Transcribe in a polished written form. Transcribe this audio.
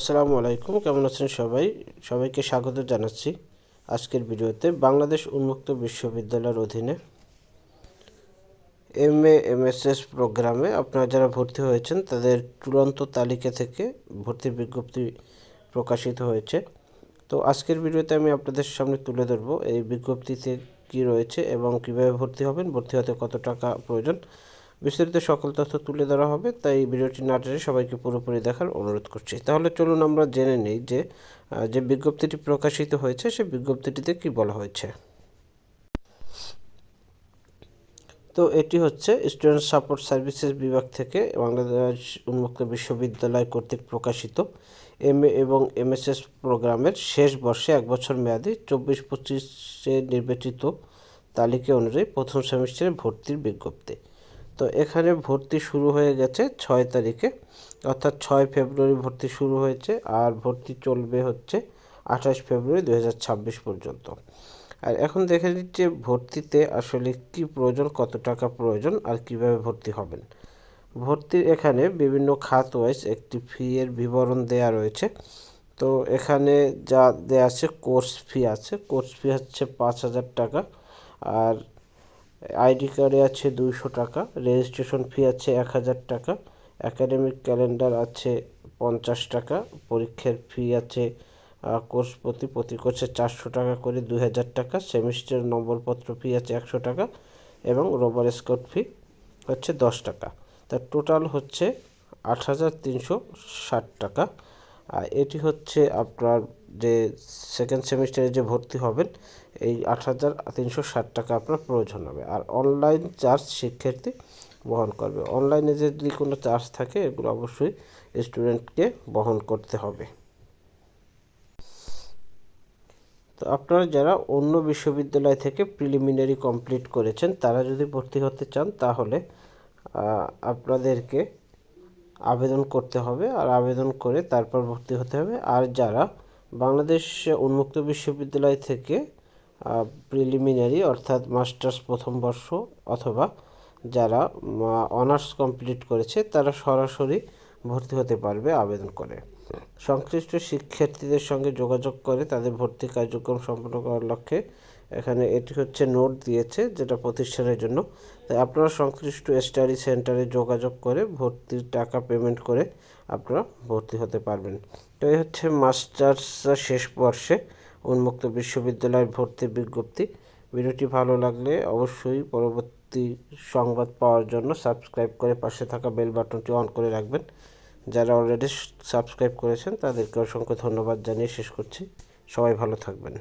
আসসালামু আলাইকুম, কেমন আছেন সবাইকে স্বাগত জানাচ্ছি আজকের ভিডিওতে। বাংলাদেশ উন্মুক্ত বিশ্ববিদ্যালয়ের অধীনে MA MSS প্রোগ্রামে আপনারা যারা ভর্তি হয়েছেন তাদের চূড়ান্ত তালিকা থেকে ভর্তির বিজ্ঞপ্তি প্রকাশিত হয়েছে। তো আজকের ভিডিওতে আমি আপনাদের সামনে তুলে ধরবো এই বিজ্ঞপ্তিতে কি রয়েছে এবং কিভাবে ভর্তি হবেন, ভর্তি হতে কত টাকা প্রয়োজন, বিস্তারিত সকল তথ্য তুলে ধরা হবে। তাই ভিডিওটি না টেনে সবাইকে পুরোপুরি দেখার অনুরোধ করছি। তাহলে চলুন আমরা জেনে নিই যে বিজ্ঞপ্তিটি প্রকাশিত হয়েছে সেই বিজ্ঞপ্তিটিতে কি বলা হয়েছে। তো এটি হচ্ছে স্টুডেন্ট সাপোর্ট সার্ভিসেস বিভাগ থেকে বাংলাদেশ উন্মুক্ত বিশ্ববিদ্যালয় কর্তৃক প্রকাশিত MA এবং MSS প্রোগ্রামের শেষ বর্ষে 1 বছর মেয়াদী 24-25 নির্বাচিত তালিকা অনুযায়ী প্রথম সেমিস্টারে ভর্তির বিজ্ঞপ্তি। তো এখানে ভর্তি শুরু হয়ে গেছে 6 তারিখে, অর্থাৎ 6 ফেব্রুয়ারি ভর্তি শুরু হয়েছে আর ভর্তি চলবে হচ্ছে 28 ফেব্রুয়ারি 2026 পর্যন্ত। আর এখন দেখে নিচ্ছে ভর্তিতে আসলে কি প্রয়োজন, কত টাকা প্রয়োজন আর কিভাবে ভর্তি হবেন। ভর্তির এখানে বিভিন্ন খাত ওয়াইজ একটি ফি এর বিবরণ দেয়া রয়েছে। তো এখানে যা দেয়া আছে কোর্স ফি আছে, কোর্স ফি হচ্ছে 5,000 টাকা, আর আইডি কার্ডে আছে 200 টাকা, রেজিস্ট্রেশন ফি আছে 1,000 টাকা, একাডেমিক ক্যালেন্ডার আছে 50 টাকা, পরীক্ষার ফি আছে কোর্স প্রতি কোর্সে 400 টাকা করে 2,000 টাকা, সেমিস্টার নম্বরপত্র ফি আছে 100 টাকা এবং রোভার স্কাউট ফি হচ্ছে 10 টাকা। তার টোটাল হচ্ছে 8,360 টাকা। আর এটি হচ্ছে আপনার যে সেকেন্ড সেমিস্টারে যে ভর্তি হবেন এই 8,360 টাকা আপনার প্রয়োজন হবে। আর অনলাইন চার্জ শিক্ষার্থী বহন করবে। অনলাইনে যদি কোনো চার্জ থাকে এগুলো অবশ্যই স্টুডেন্টকে বহন করতে হবে। তো আপনারা যারা অন্য বিশ্ববিদ্যালয় থেকে প্রিলিমিনারি কমপ্লিট করেছেন তারা যদি ভর্তি হতে চান তাহলে আপনাদেরকে আবেদন করতে হবে, আর আবেদন করে তারপর ভর্তি হতে হবে। আর যারা বাংলাদেশ উন্মুক্ত বিশ্ববিদ্যালয় থেকে প্রিলিমিনারি অর্থাৎ মাস্টার্স প্রথম বর্ষ অথবা যারা অনার্স কমপ্লিট করেছে তারা সরাসরি ভর্তি হতে পারবে আবেদন করে। সংশ্লিষ্ট শিক্ষার্থীদের সঙ্গে যোগাযোগ করে তাদের ভর্তি কার্যক্রম সম্পন্ন করার লক্ষ্যে এখানে এটি হচ্ছে নোট দিয়েছে যেটা প্রতিষ্ঠানের জন্য। তাই আপনারা সংশ্লিষ্ট স্টাডি সেন্টারে যোগাযোগ করে ভর্তির টাকা পেমেন্ট করে আপনারা ভর্তি হতে পারবেন। তো এই হচ্ছে মাস্টার্স শেষ বর্ষে উন্মুক্ত বিশ্ববিদ্যালয়ের ভর্তির বিজ্ঞপ্তি। ভিডিওটি ভালো লাগলে অবশ্যই পরবর্তী সংবাদ পাওয়ার জন্য সাবস্ক্রাইব করে পাশে থাকা বেল বাটনটি অন করে রাখবেন। যারা অলরেডি সাবস্ক্রাইব করেছেন তাদেরকে অসংখ্য ধন্যবাদ জানিয়ে শেষ করছি। সবাই ভালো থাকবেন।